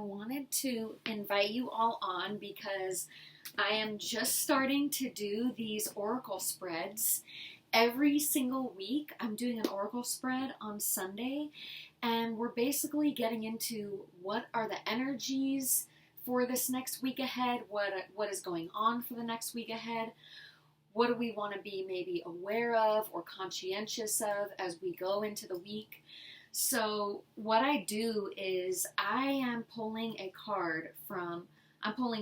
wanted to invite you all on because I am just starting to do these oracle spreads. Every single week, I'm doing an oracle spread on Sunday, and we're basically getting into what are the energies for this next week ahead, what is going on for the next week ahead, what do we want to be maybe aware of or conscientious of as we go into the week. So what I do is I am pulling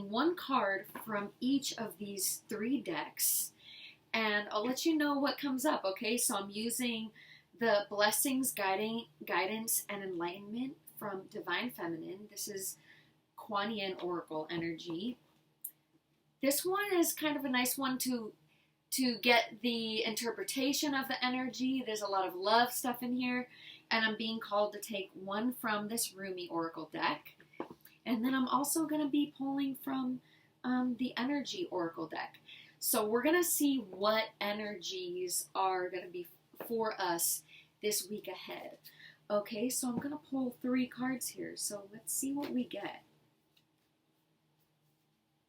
one card from each of these 3 decks, and I'll let you know what comes up, okay? So I'm using the Blessings, Guidance, and Enlightenment from Divine Feminine. This is Kuan Yin Oracle energy. This one is kind of a nice one to get the interpretation of the energy. There's a lot of love stuff in here, and I'm being called to take one from this Rumi Oracle deck. And then I'm also going to be pulling from the Energy Oracle deck. So we're going to see what energies are going to be for us this week ahead. Okay, so I'm going to pull 3 cards here. So let's see what we get.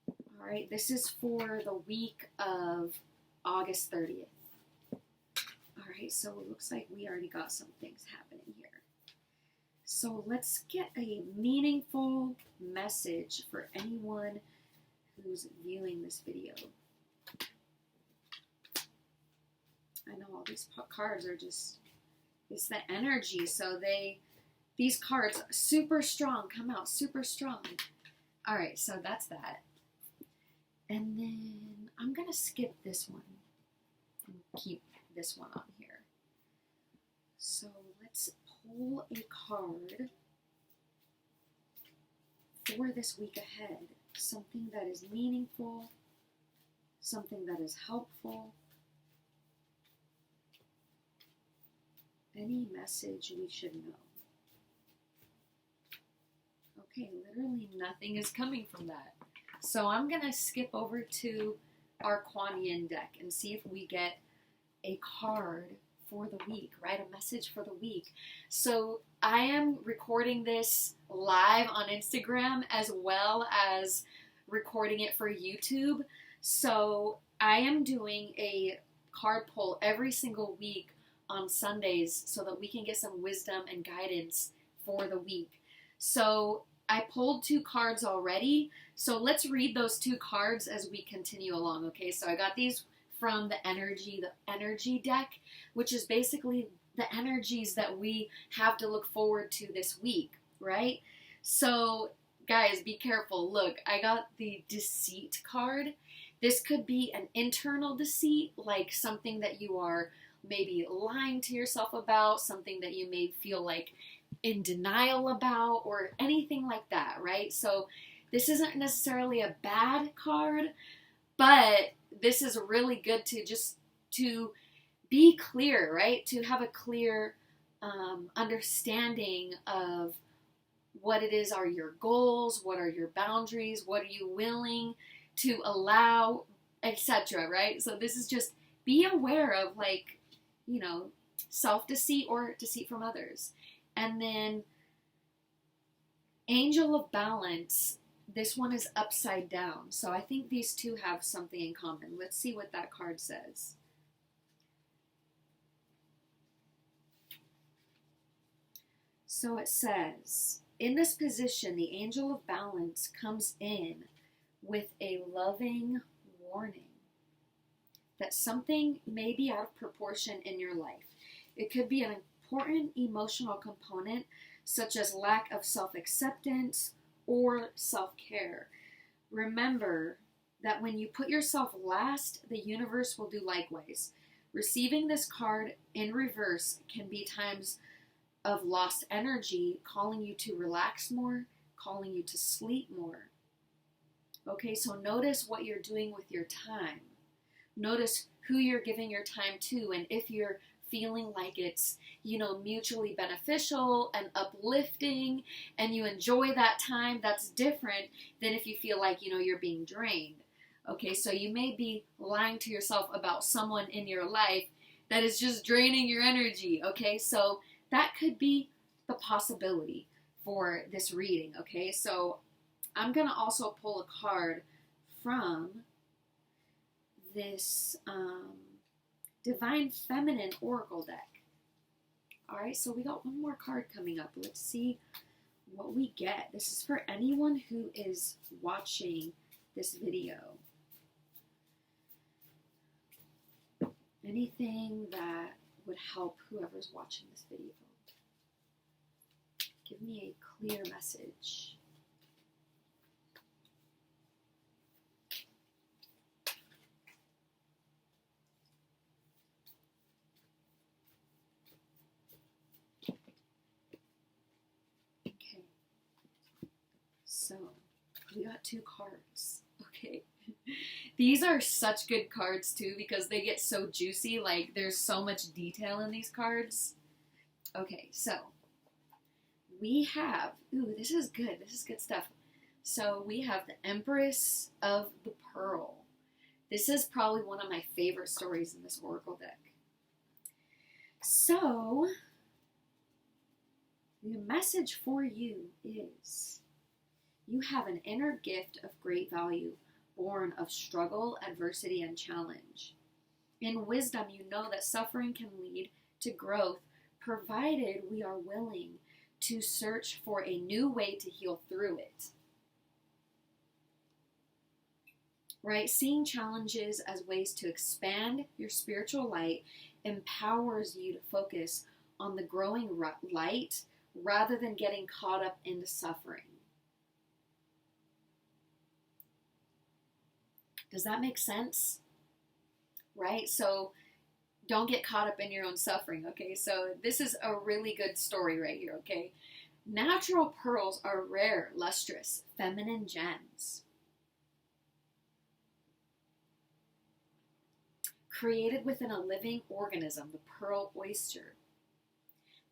All right, this is for the week of August 30th. All right, so it looks like we already got some things happening here. So let's get a meaningful message for anyone who's viewing this video. I know all these cards are just, it's the energy. So these cards, super strong, come out super strong. All right, so that's that. And then I'm going to skip this one and keep this one on here. So let's pull a card for this week ahead. Something that is meaningful, something that is helpful. Any message we should know. Okay, literally nothing is coming from that. So I'm going to skip over to our Kuan Yin deck and see if we get a card for the week, right? A message for the week. So I am recording this live on Instagram as well as recording it for YouTube. So I am doing a card pull every single week on Sundays so that we can get some wisdom and guidance for the week. So I pulled 2 cards already, so let's read those 2 cards as we continue along, okay? So I got these from the energy deck, which is basically the energies that we have to look forward to this week, right? So guys, be careful. Look, I got the deceit card. This could be an internal deceit, like something that you are maybe lying to yourself about, something that you may feel like in denial about, or anything like that, right? So this isn't necessarily a bad card, but this is really good to be clear, right? To have a clear understanding of what it is are your goals, what are your boundaries, what are you willing to allow, etc., right? So this is just be aware of, like, you know, self-deceit or deceit from others. And then Angel of Balance, this one is upside down. So I think these 2 have something in common. Let's see what that card says. So it says, in this position, the Angel of Balance comes in with a loving warning that something may be out of proportion in your life. It could be an important emotional component, such as lack of self-acceptance or self-care. Remember that when you put yourself last, the universe will do likewise. Receiving this card in reverse can be times of lost energy, calling you to relax more, calling you to sleep more. Okay, so notice what you're doing with your time. Notice who you're giving your time to, and if you're feeling like it's, you know, mutually beneficial and uplifting and you enjoy that time, that's different than if you feel like, you know, you're being drained. Okay, so you may be lying to yourself about someone in your life that is just draining your energy. Okay, so that could be the possibility for this reading, okay? So I'm going to also pull a card from this Divine Feminine Oracle deck. All right, so we got one more card coming up. Let's see what we get. This is for anyone who is watching this video. Anything that would help whoever's watching this video. Give me a clear message. Okay. So, we got 2 cards. Okay. These are such good cards too because they get so juicy. Like, there's so much detail in these cards. Okay, so we have, ooh, this is good. This is good stuff. So we have the Empress of the Pearl. This is probably one of my favorite stories in this Oracle deck. So the message for you is you have an inner gift of great value, born of struggle, adversity, and challenge. In wisdom, you know that suffering can lead to growth, provided we are willing to search for a new way to heal through it. Right? Seeing challenges as ways to expand your spiritual light empowers you to focus on the growing light rather than getting caught up in the suffering. Does that make sense? Right? So don't get caught up in your own suffering, okay? So this is a really good story right here, okay? Natural pearls are rare, lustrous, feminine gems. Created within a living organism, the pearl oyster.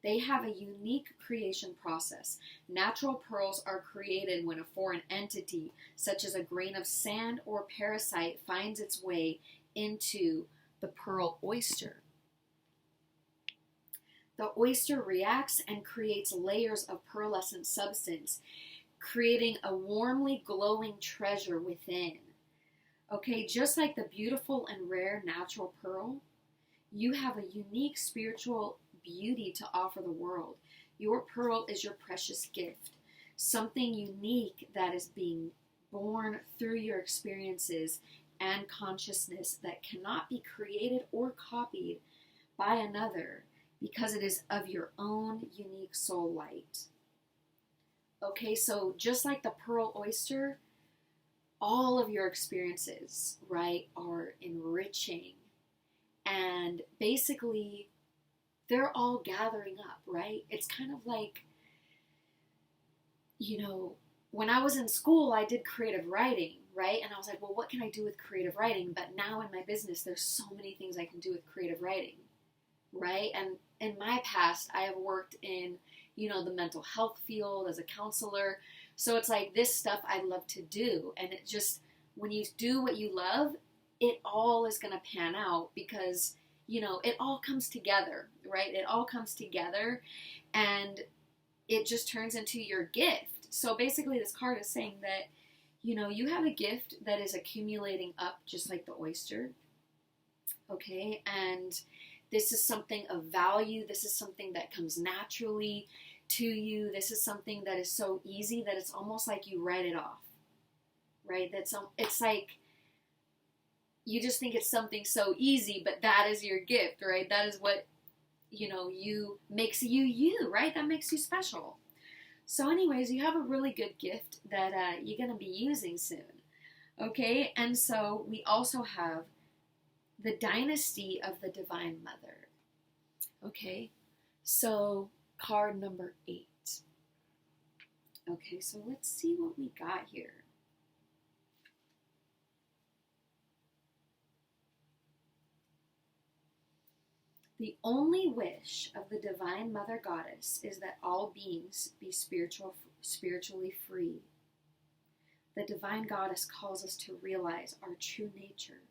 They have a unique creation process. Natural pearls are created when a foreign entity, such as a grain of sand or parasite, finds its way into the pearl oyster. The oyster reacts and creates layers of pearlescent substance, creating a warmly glowing treasure within. Okay, just like the beautiful and rare natural pearl, you have a unique spiritual beauty to offer the world. Your pearl is your precious gift, something unique that is being born through your experiences and consciousness that cannot be created or copied by another because it is of your own unique soul light. Okay, so just like the pearl oyster, all of your experiences, right, are enriching, and basically they're all gathering up, right? It's kind of like, you know, when I was in school, I did creative writing, right? And I was like, well, what can I do with creative writing? But now in my business, there's so many things I can do with creative writing, right? And in my past, I have worked in, you know, the mental health field as a counselor. So it's like this stuff I love to do. And it just, when you do what you love, it all is going to pan out because, you know, it all comes together, right? It all comes together and it just turns into your gift. So basically this card is saying that, you know, you have a gift that is accumulating up just like the oyster, okay? And this is something of value. This is something that comes naturally to you. This is something that is so easy that it's almost like you write it off, right? It's like you just think it's something so easy, but that is your gift, right? That is what, you know, makes you, right? That makes you special. So anyways, you have a really good gift that you're going to be using soon, okay? And so we also have the dynasty of the Divine Mother, okay? So card number 8. Okay, so let's see what we got here. The only wish of the Divine Mother Goddess is that all beings be spiritually free. The Divine Goddess calls us to realize our true nature,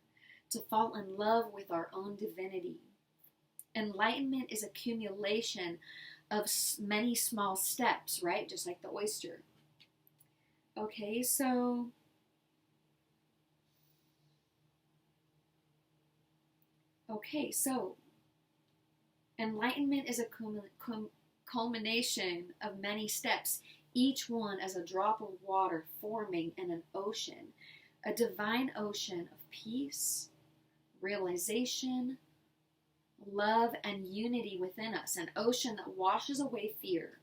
to fall in love with our own divinity. Enlightenment is accumulation of many small steps, right? Just like the oyster. Okay, so enlightenment is a culmination of many steps, each one as a drop of water forming in an ocean, a divine ocean of peace, realization, love, and unity within us, an ocean that washes away fear,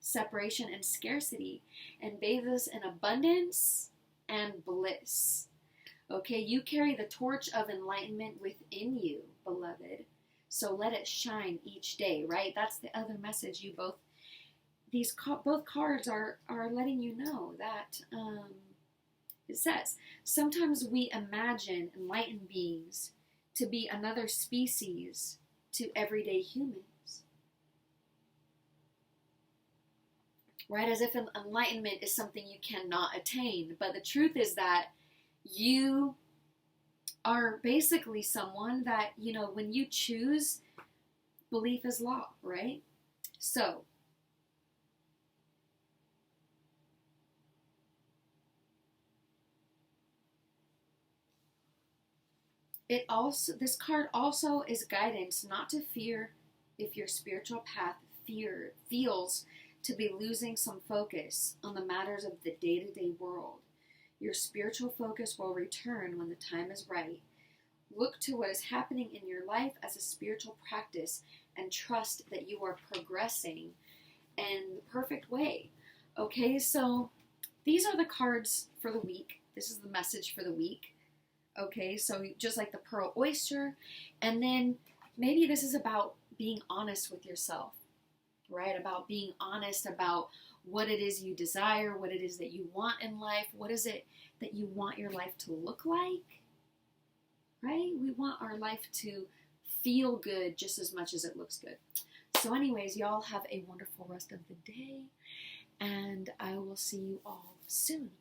separation, and scarcity, and bathes us in abundance and bliss. Okay, you carry the torch of enlightenment within you, beloved. So let it shine each day, right? That's the other message you both, both cards are letting you know that it says, sometimes we imagine enlightened beings to be another species to everyday humans, right? As if enlightenment is something you cannot attain. But the truth is that you are basically someone that, you know, when you choose, belief is law, right? So, this card also is guidance not to fear if your spiritual path feels to be losing some focus on the matters of the day-to-day world. Your spiritual focus will return when the time is right. Look to what is happening in your life as a spiritual practice and trust that you are progressing in the perfect way. Okay, so these are the cards for the week. This is the message for the week. Okay, so just like the pearl oyster, and then maybe this is about being honest with yourself, right? About being honest about what it is you desire, what it is that you want in life, what is it that you want your life to look like, right? We want our life to feel good just as much as it looks good. So anyways, y'all have a wonderful rest of the day, and I will see you all soon.